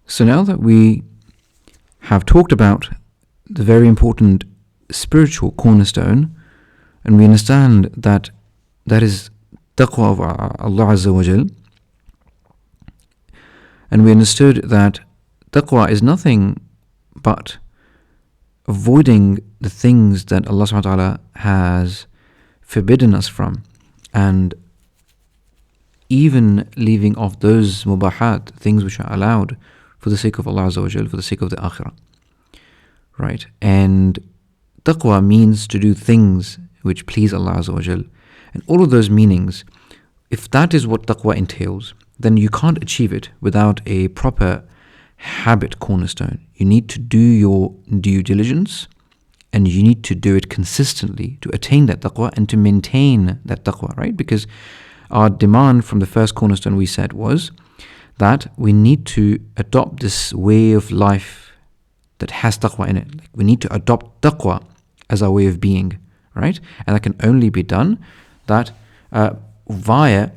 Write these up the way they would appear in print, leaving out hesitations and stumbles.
So now that we have talked about the very important spiritual cornerstone, and we understand that that is taqwa of Allah Azza wa Jal, and we understood that taqwa is nothing but avoiding the things that Allah subhanahu wa ta'ala has forbidden us from, and even leaving off those mubahat, things which are allowed for the sake of Allah Azza wa Jal, for the sake of the akhirah. Right? And taqwa means to do things which please Allah Azza wa Jal. And all of those meanings, if that is what taqwa entails, then you can't achieve it without a proper habit cornerstone. You need to do your due diligence, and you need to do it consistently to attain that taqwa and to maintain that taqwa, right? Because our demand from the first cornerstone we said was that we need to adopt this way of life that has taqwa in it. Like, we need to adopt taqwa as our way of being, right? And that can only be done that via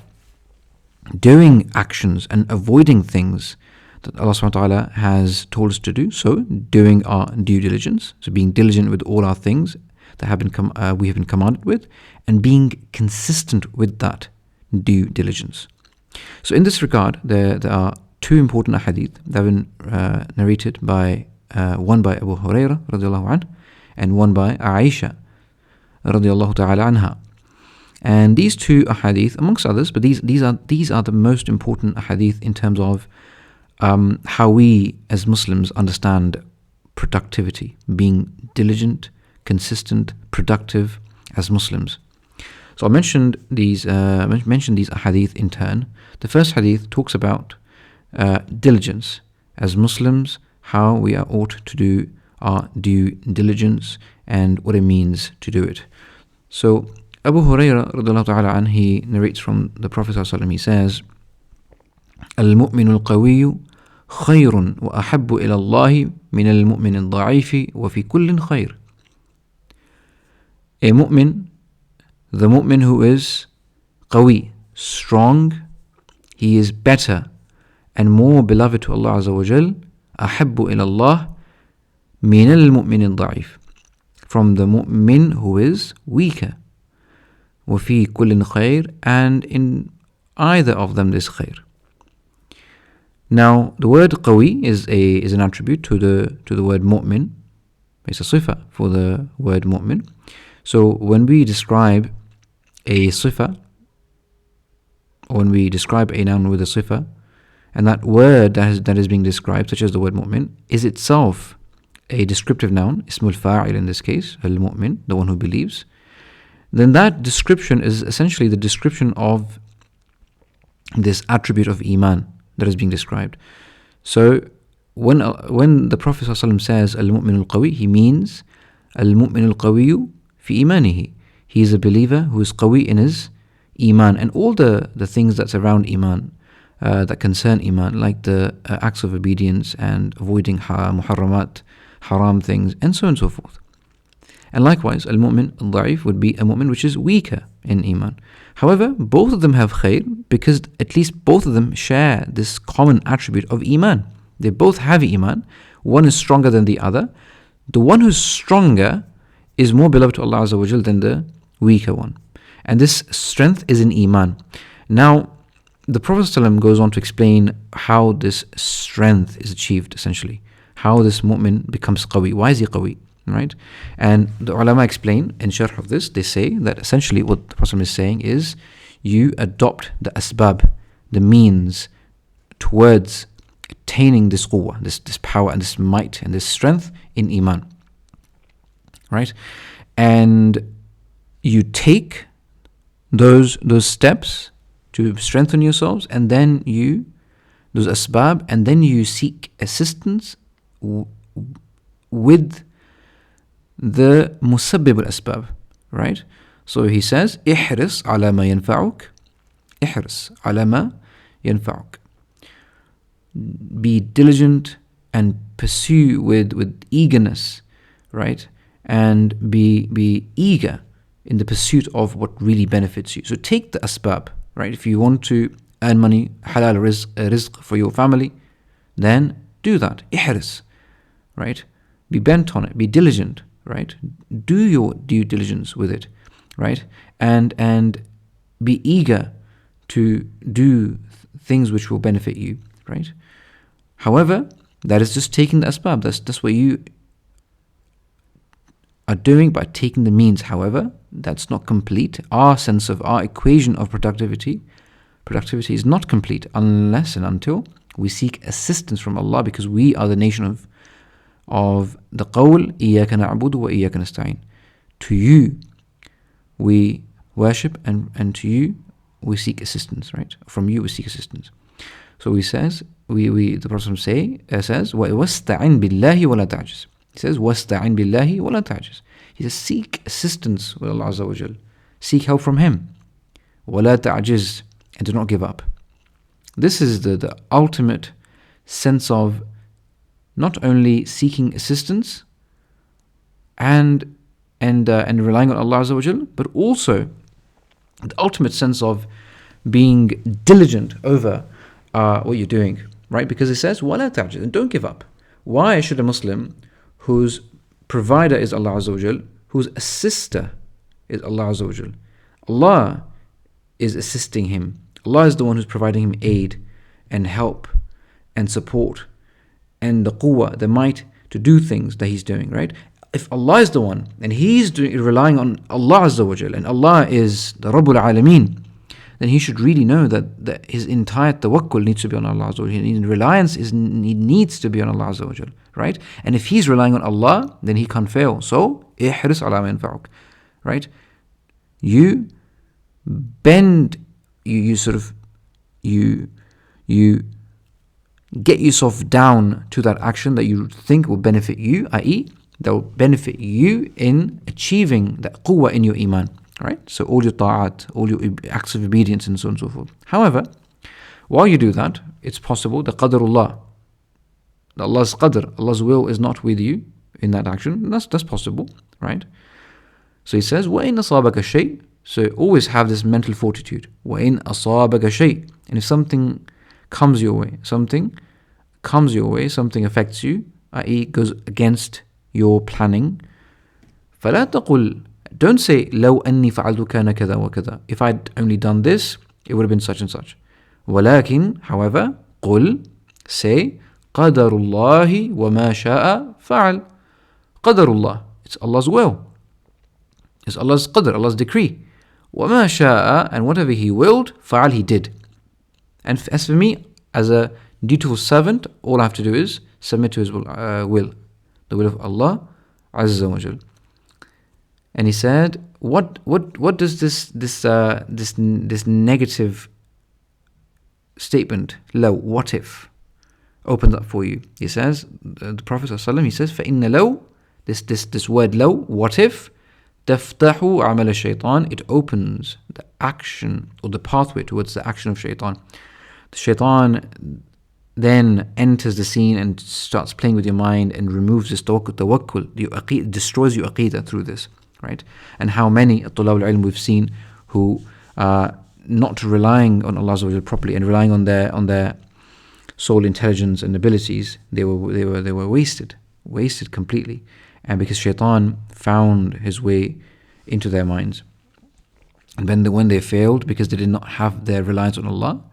doing actions and avoiding things that Allah subhanahu wa ta'ala has told us to do. So doing our due diligence, so being diligent with all our things that have been we have been commanded with, and being consistent with that due diligence. So in this regard, there are two important ahadith that have been narrated by one by Abu Hurairah radiallahu anhu, and one by Aisha radiallahu ta'ala anha. And these two ahadith, amongst others, but these are the most important ahadith in terms of how we as Muslims understand productivity, being diligent, consistent, productive as Muslims. So I mentioned these ahadith in turn. The first hadith talks about diligence as Muslims, how we are ought to do our due diligence and what it means to do it. So Abu Hurairah radiallahu ta'ala anhu, he narrates from the Prophet sallallahu alaihi wasallam. He says, "Al-mu'minu al-qawiyyu khayrun wa ahabbu ila Allah min al-mu'min al-da'ifi wa fi kullin khayr." A mu'min, the mu'min who is qawi, strong, he is better and more beloved to Allah Azza wa Jal, ahabbu ila Allah min al-mu'min al-da'if, from the mu'min who is weaker. وَفِي كُلٍّ خَيْرٍ, and in either of them there's khair. Now, the word qawi is an attribute to the word mu'min. It's a sifa for the word mu'min. So when we describe a sifa, or when we describe a noun with a sifa, and that word that is being described, such as the word mu'min, is itself a descriptive noun, ismul fa'il in this case, al-mu'min, the one who believes, then that description is essentially the description of this attribute of iman that is being described. So when the Prophet ﷺ says al-mu'min al-qawi, he means al-mu'min al-qawiyu fi imanihi. He is a believer who is qawi in his iman, and all the things that surround iman, that concern iman, like the acts of obedience and avoiding muharramat, haram things, and so on and so forth. And likewise, al-mu'min al-da'if would be a mu'min which is weaker in iman. However, both of them have khair, because at least both of them share this common attribute of iman. They both have iman. One is stronger than the other. The one who's stronger is more beloved to Allah Azza wa Jal than the weaker one. And this strength is in iman. Now, the Prophet ﷺ goes on to explain how this strength is achieved, essentially. How this mu'min becomes qawi. Why is he qawi? Right? And the ulama explain in sharh of this, they say that essentially what the Prophet is saying is, you adopt the asbab, the means towards attaining this quwwah, this power and this might and this strength in iman. Right? And you take those steps to strengthen yourselves, and then those asbab, and then you seek assistance with the musabbib al-asbab, right? So he says, ihris ala ma yanfa'uk, ihris ala ma yanfa'uk. Be diligent and pursue with eagerness, right? And be eager in the pursuit of what really benefits you. So take the asbab, right? If you want to earn money, halal rizq for your family, then do that. Ihris, right? Be bent on it, be diligent, right? Do your due diligence with it, right? And be eager to do things which will benefit you, right? However, that is just taking the asbab. That's what you are doing by taking the means. However, that's not complete. Our equation of productivity is not complete unless and until we seek assistance from Allah, because we are the nation of the qawl, إِيَّاكَ نَعْبُدُ وَإِيَّاكَ نَسْتَعِينُ. To you we worship, and to you we seek assistance, right? From you we seek assistance. So he says, the Prophet says, وَاسْتَعِنْ بِاللَّهِ وَلَا تَعْجِزْ. He says, وَاسْتَعِنْ بِاللَّهِ وَلَا تَعْجِزْ. He says, seek assistance with Allah Azza wa Jal. Seek help from Him. وَلَا تَعْجِزْ. And do not give up. This is the ultimate sense of not only seeking assistance and relying on Allah Azza wa Jal, but also the ultimate sense of being diligent over what you're doing, right? Because it says, وَلَا تَعْجِزْ, and don't give up. Why should a Muslim whose provider is Allah Azza wa Jal, whose assister is Allah Azza wa Jal, Allah is assisting him, Allah is the one who's providing him aid and help and support and the quwwah, the might to do things that he's doing, right? If Allah is the one and he's relying on Allah Azza wa Jal, and Allah is the Rabbul Alameen, then he should really know that his entire tawakkul needs to be on Allah Azza wa Jal. His reliance needs to be on Allah Azza wa Jal, right? And if he's relying on Allah, then he can't fail. So, ihris ala ma yanfa'uk, right? You bend, you get yourself down to that action that you think will benefit you, i.e., that will benefit you in achieving that quwwah in your iman, right? So all your ta'at, all your acts of obedience, and so on and so forth. However, while you do that, it's possible that qadarullah, that Allah's qadr, Allah's will is not with you in that action. That's possible, right? So he says, وَإِنْ أَصَابَكَ شَيْءٍ. So always have this mental fortitude. وَإِنْ أَصَابَكَ شَيْءٍ. And if something comes your way, something affects you, i.e. goes against your planning, فَلَا تَقُلْ. Don't say, لَوْ أَنِّي فَعَلْتُ كَانَ كَذَا وَكَذَا. If I'd only done this, it would have been such and such. وَلَكِنْ, however, قُلْ, say, قَدَرُ اللَّهِ وَمَا شَاءَ فَعَلْ. قَدَرُ, it's Allah's will. It's Allah's qadr, Allah's decree. وَمَا شَاءَ, and whatever He willed, فَعَلْ, He did. And as for me, as a dutiful servant, all I have to do is submit to His will, the will of Allah Azza wa Jal. And he said, what does this negative statement, law, what if, opens up for you? He says, the Prophet ﷺ, he says, فَإِنَّ لَوْ, this word law, what if, تَفْتَحُ عَمَلَ الشَّيْطَانِ, it opens the action or the pathway towards the action of shaitan. The shaitan then enters the scene and starts playing with your mind and removes this tawakkul, destroys your aqidah through this, right? And how many tulab al-ilm we've seen who are not relying on Allah properly and relying on their soul intelligence and abilities, they were wasted completely. And because shaitan found his way into their minds. And then when they failed, because they did not have their reliance on Allah,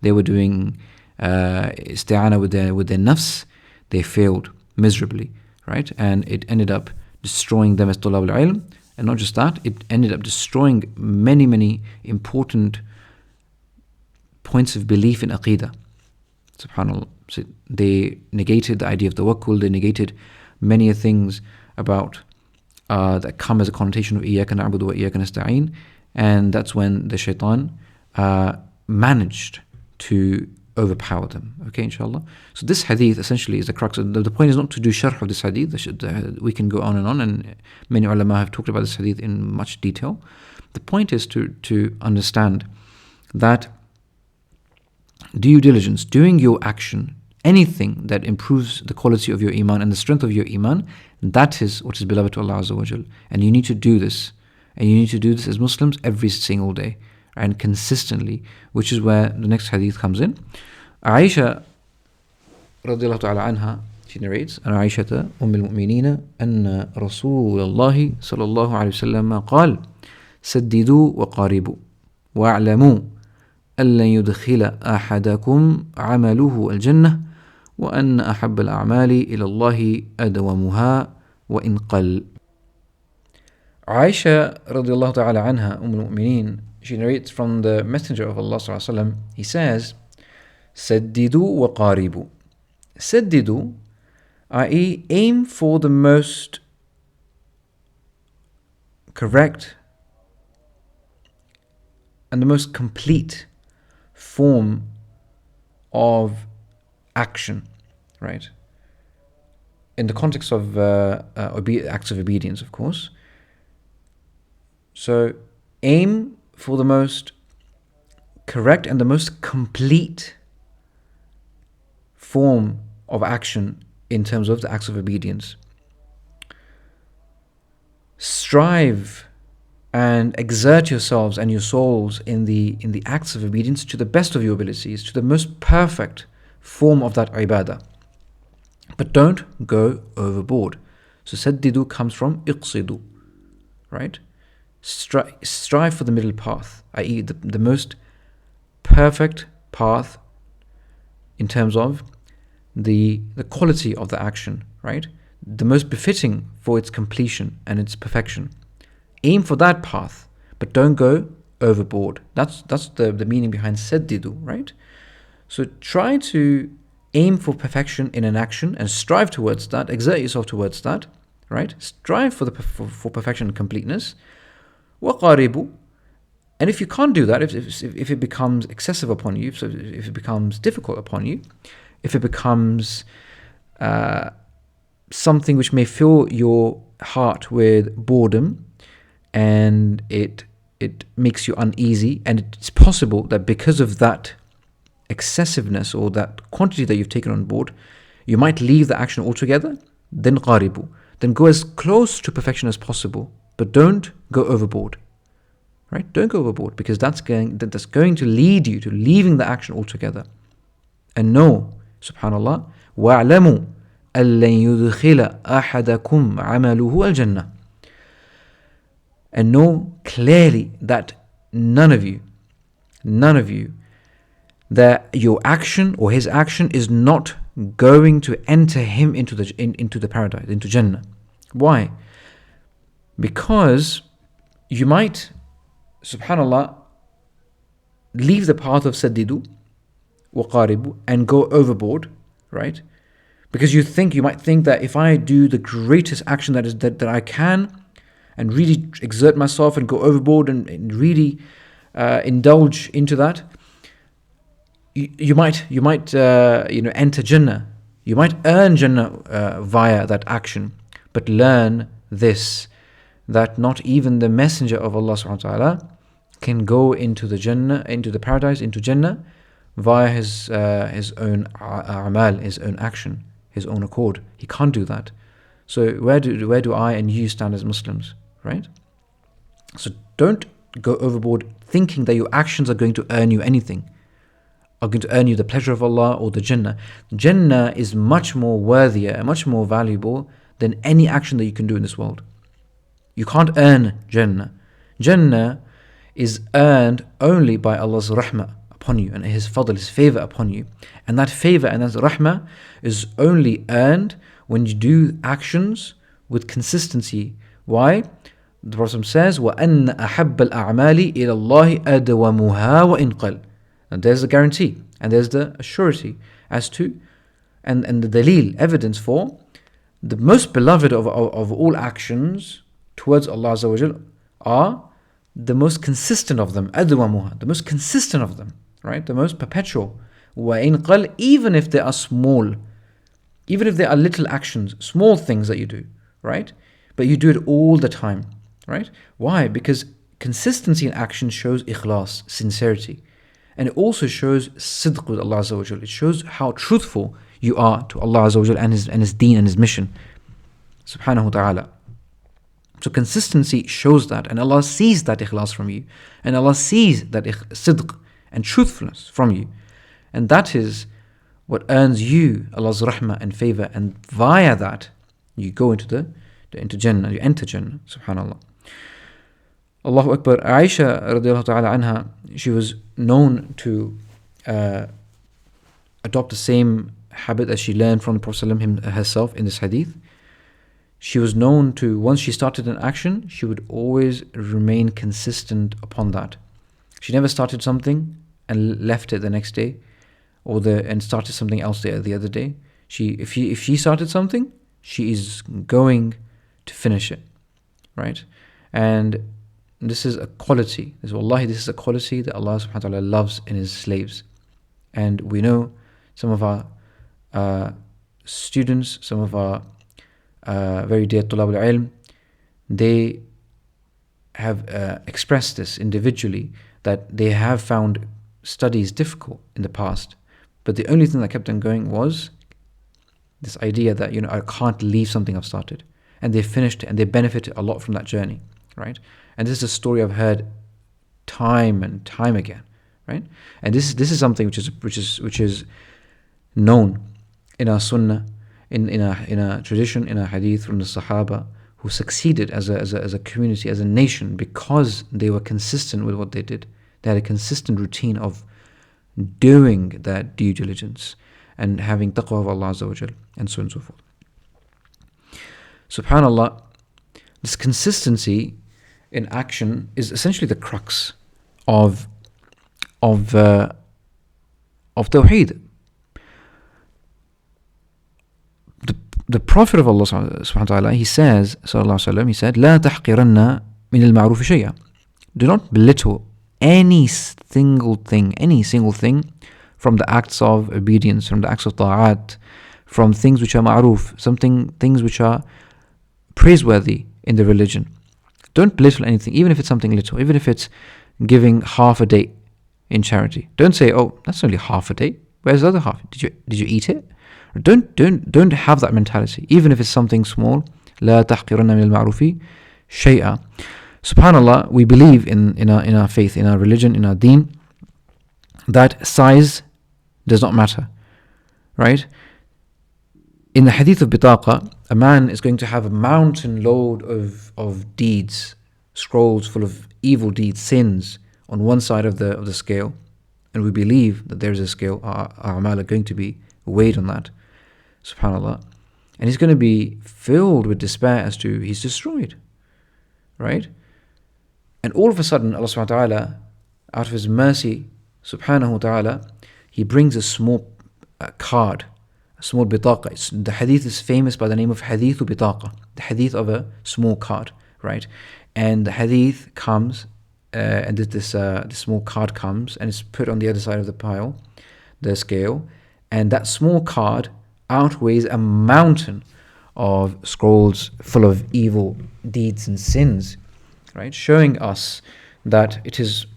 they were doing isti'ana with their nafs, they failed miserably, right? And it ended up destroying them as tulab al-ilm. And not just that, it ended up destroying many important points of belief in aqidah. SubhanAllah. So they negated the idea of tawakkul, they negated many things about that come as a connotation of إِيَّاكَ نَعْبُدُ وَإِيَّاكَ نَسْتَعِينُ. And that's when the shaitan managed to overpower them. Okay, inshallah. So this hadith essentially is the crux. The point is not to do sharh of this hadith. We can go on, and many ulama have talked about this hadith in much detail. The point is to understand that due diligence, doing your action, anything that improves the quality of your iman and the strength of your iman, that is what is beloved to Allah Azza wa Jal. And you need to do this. And you need to do this as Muslims every single day and consistently, which is where the next hadith comes in. Aisha رضي الله تعالى عنها, she narrates, عن عائشة أم المؤمنين أن رسول الله صلى الله عليه وسلم قال سددوا وقاربوا واعلموا أن لن يدخل أحدكم عمله الجنة وأن أحب الأعمال إلى الله أدومها وإن قل. Aisha radiallahu ta'ala anha, al-Mu'mineen, she narrates from the Messenger of Allah sallallahu alaihi wasallam. He says, "Saddidu wa qaribu." Saddidu, i.e., aim for the most correct and the most complete form of action, right? In the context of acts of obedience, of course. So aim for the most correct and the most complete form of action in terms of the acts of obedience. Strive and exert yourselves and your souls in the acts of obedience to the best of your abilities, to the most perfect form of that ibadah. But don't go overboard. So saddidu comes from iqsidu, right? Strive for the middle path, i.e. the most perfect path in terms of the quality of the action, right? The most befitting for its completion and its perfection. Aim for that path, but don't go overboard. That's the meaning behind saddidu, right? So try to aim for perfection in an action and strive towards that, exert yourself towards that, right? Strive for for perfection and completeness. وَقَارِبُ. And if you can't do that, if it becomes excessive upon you, so if it becomes difficult upon you, if it becomes something which may fill your heart with boredom and it makes you uneasy, and it's possible that because of that excessiveness or that quantity that you've taken on board, you might leave the action altogether, then qaribu. Then go as close to perfection as possible, but don't go overboard. Right? Don't go overboard, because that's going to lead you to leaving the action altogether. And know, subhanallah, وَاعْلَمُوا أَلَّنْ يُدْخِلَ أَحَدَكُمْ عَمَلُهُ الْجَنَّةِ. And know clearly that none of you, that your action or his action is not going to enter him into the paradise, into Jannah. Why? Because you might, subhanallah, leave the path of saddidu wa qaribu and go overboard, right? Because you might think that if I do the greatest action that I can and really exert myself and go overboard and really indulge into that, you might enter Jannah. You might earn Jannah via that action. But learn this, that not even the Messenger of Allah subhanahu wa ta'ala can go into the Jannah, into the paradise, into Jannah via his own a'mal, his own action, his own accord. He can't do that. So where do I and you stand as Muslims, right? So don't go overboard thinking that your actions are going to earn you anything, are going to earn you the pleasure of Allah or the Jannah. Jannah is much more worthier and much more valuable than any action that you can do in this world. You can't earn Jannah. Jannah is earned only by Allah's rahmah upon you and His fadl, His favor upon you. And that favor and that rahmah is only earned when you do actions with consistency. Why? The Prophet says, وَأَنَّ أَحَبَّ الْأَعْمَالِ إِلَى اللَّهِ أَدْوَمُهَا وَإِنْ قَلَّ. And there's the guarantee and there's the surety as to and the dalil, evidence for the most beloved of all actions towards Allah Azza wa Jal are the most consistent of them, adwamuha, the most consistent of them, right? The most perpetual. وَإِنْ قَلْ. Even if they are small, even if they are little actions, small things that you do, right? But you do it all the time, right? Why? Because consistency in action shows ikhlas, sincerity. And it also shows sidq with Allah Azza wa Jal. It shows how truthful you are to Allah Azza wa Jal and His deen and His mission, subhanahu wa ta'ala. So consistency shows that, and Allah sees that ikhlas from you, and Allah sees that sidq and truthfulness from you. And that is what earns you Allah's rahmah and favor, and via that you go into Jannah, you enter Jannah, subhanAllah. Allahu Akbar. Aisha radiallahu ta'ala anha, she was known to adopt the same habit as she learned from the Prophet herself in this hadith. She was known to, once she started an action, she would always remain consistent upon that. She never started something and left it the next day, and started something else the other day. If she started something, she is going to finish it, right? And this is a quality. This is a quality that Allah subhanahu wa ta'ala loves in His slaves. And we know some of our students, some of our very dear Tulab al-Ilm, they have expressed this individually, that they have found studies difficult in the past, but the only thing that kept them going was this idea that, I can't leave something I've started. And they finished it, and they benefited a lot from that journey, right? And this is a story I've heard time and time again, right? And this is something which is known in our sunnah, in a tradition, in a hadith from the Sahaba, who succeeded as a community, as a nation, because they were consistent with what they did. They had a consistent routine of doing that due diligence and having taqwa of Allah Azza wa Jal, and so on and so forth. SubhanAllah, this consistency in action is essentially the crux of Tawheed. The Prophet of Allah subhanahu wa ta'ala, he says, sallallahu alayhi wa sallam, he said, لا تحقرن من المعروف شيئا. Do not belittle any single thing from the acts of obedience, from the acts of ta'at, from things which are ma'ruf, things which are praiseworthy in the religion. Don't belittle anything, even if it's something little, even if it's giving half a date in charity. Don't say, oh, that's only half a date. Where's the other half? Did you eat it? Don't have that mentality, even if it's something small. لا تحقرن من المعروف شيئا. SubhanAllah, we believe in our faith, in our religion, in our deen, that size does not matter, right? In the hadith of Bitaqa, a man is going to have a mountain load of deeds, scrolls full of evil deeds, sins, on one side of the scale, and we believe that there is a scale. Our a'mal are going to be weighed on that, subhanAllah, and he's going to be filled with despair as to he's destroyed, right? And all of a sudden, Allah subhanahu wa ta'ala, out of His mercy, subhanahu wa ta'ala, He brings a small card, a small bitaqa. The hadith is famous by the name of hadithu bitaqa, the hadith of a small card, right? And the hadith comes, and this small card comes, and it's put on the other side of the pile, the scale, and that small card outweighs a mountain of scrolls full of evil deeds and sins, right? Showing us that it is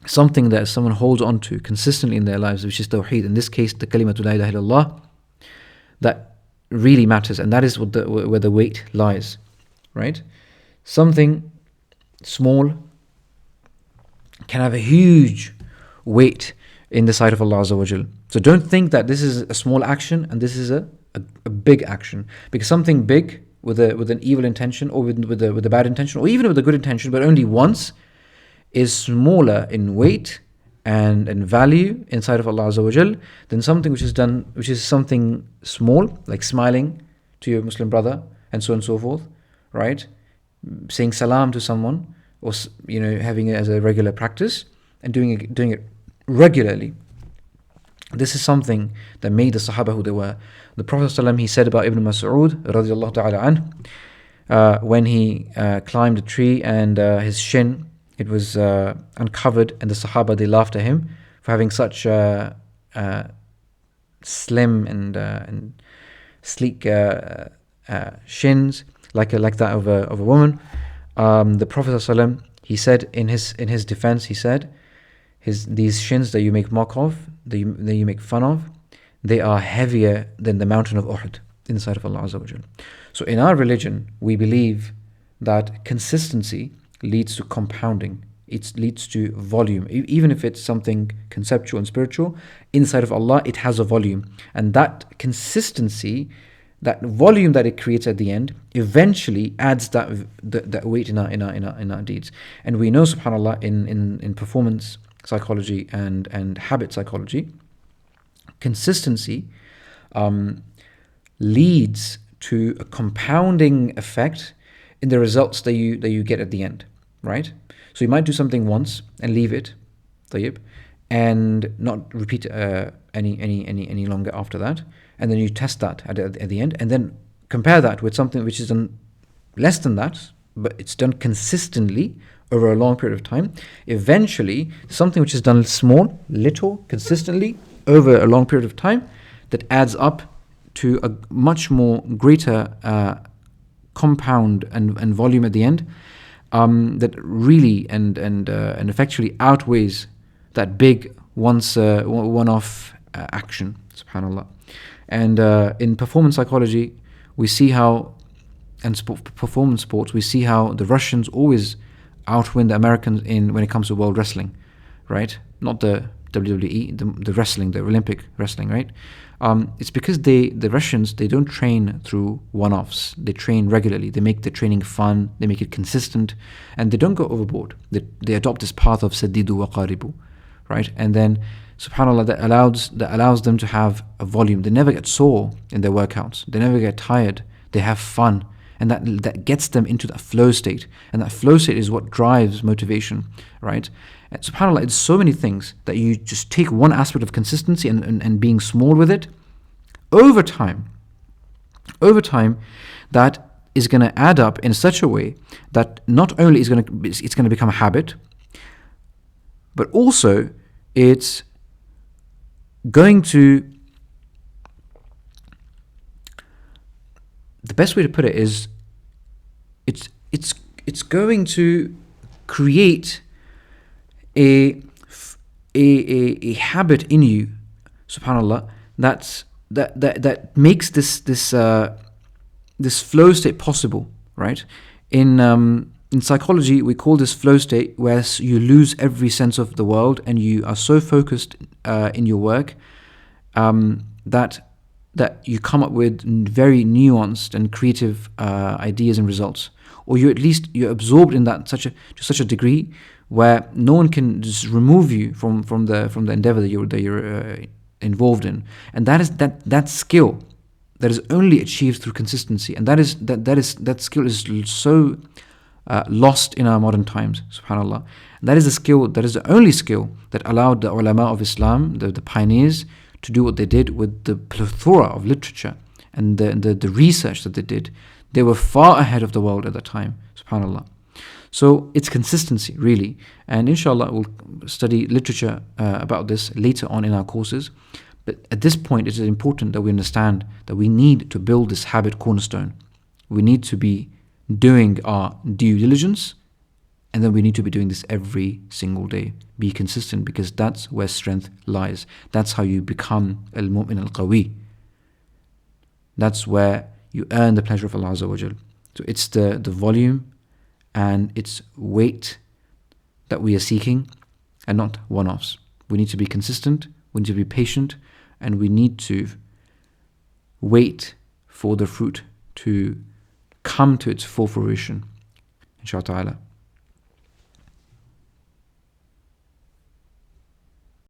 something that someone holds on to consistently in their lives, which is Tawheed, in this case the kalimatu la ilaha illallah, that really matters, and that is where the weight lies, right? Something small can have a huge weight in the sight of Allah Azza wa Jal. So don't think that this is a small action and this is a big action, because something big with an evil intention, or with a bad intention, or even with a good intention, but only once, is smaller in weight and value inside of Allah Azza wa Jal than something which is something small, like smiling to your Muslim brother and so on and so forth, right? Saying salam to someone, or having it as a regular practice and doing it regularly. This is something that made the Sahaba who they were. The Prophet ﷺ, he said about Ibn Mas'ud radiallahu ta'ala anh, when he climbed a tree and his shin, it was uncovered, and the Sahaba, they laughed at him for having such slim and sleek shins, like that of a woman. The Prophet ﷺ, he said in his defense, he said, these shins that you make mock of, that you make fun of, they are heavier than the mountain of Uhud in the sight of Allah Azza wa Jal. So in our religion, we believe that consistency leads to compounding it leads to volume. Even if it's something conceptual and spiritual, inside of Allah, it has a volume. And that consistency, that volume that it creates at the end, eventually adds that weight in our deeds. And we know, subhanAllah, in performance psychology and habit psychology, consistency leads to a compounding effect in the results that you get at the end, right? So you might do something once and leave it, tayyib, and not repeat any longer after that, and then you test that at the end, and then compare that with something which is done less than that, but it's done consistently over a long period of time. Eventually, something which is done small, little, consistently over a long period of time, that adds up to a much more greater compound and volume at the end, that really and effectually outweighs that big one-off action, subhanallah. And in performance psychology, we see how, and performance sports, we see how the Russians always outwin the Americans when it comes to world wrestling, right? Not the WWE, the wrestling, the Olympic wrestling, right? It's because the Russians, they don't train through one-offs. They train regularly. They make the training fun. They make it consistent, and they don't go overboard. They adopt this path of sadidu wa qaribu, right? And then, subhanallah, that allows them to have a volume. They never get sore in their workouts. They never get tired. They have fun, and that gets them into that flow state. And that flow state is what drives motivation, right? And subhanallah, it's so many things that you just take one aspect of consistency and being small with it. Over time, that is going to add up in such a way that not only it's going to become a habit, but also it's going to, the best way to put it is, it's going to create a habit in you, subhanallah, that makes this flow state possible, right? In psychology, we call this flow state where you lose every sense of the world and you are so focused in your work that you come up with very nuanced and creative ideas and results, or you're absorbed in that to such a degree where no one can just remove you from the endeavor that you're involved in. And that skill that is only achieved through consistency, and that skill is so lost in our modern times, subhanallah. And that is the only skill that allowed the ulama of Islam, the pioneers, to do what they did with the plethora of literature and the research that they did. They were far ahead of the world at that time, subhanallah. So it's consistency, really. And inshallah, we'll study literature about this later on in our courses. But at this point, it is important that we understand that we need to build this habit cornerstone. We need to be doing our due diligence, and then we need to be doing this every single day. Be consistent, because that's where strength lies. That's how you become al-mu'min al-qawi. That's where you earn the pleasure of Allah Azza wa Jal. So it's the volume and its weight that we are seeking, and not one-offs. We need to be consistent, we need to be patient, and we need to wait for the fruit to come to its full fruition, inshallah ta'ala.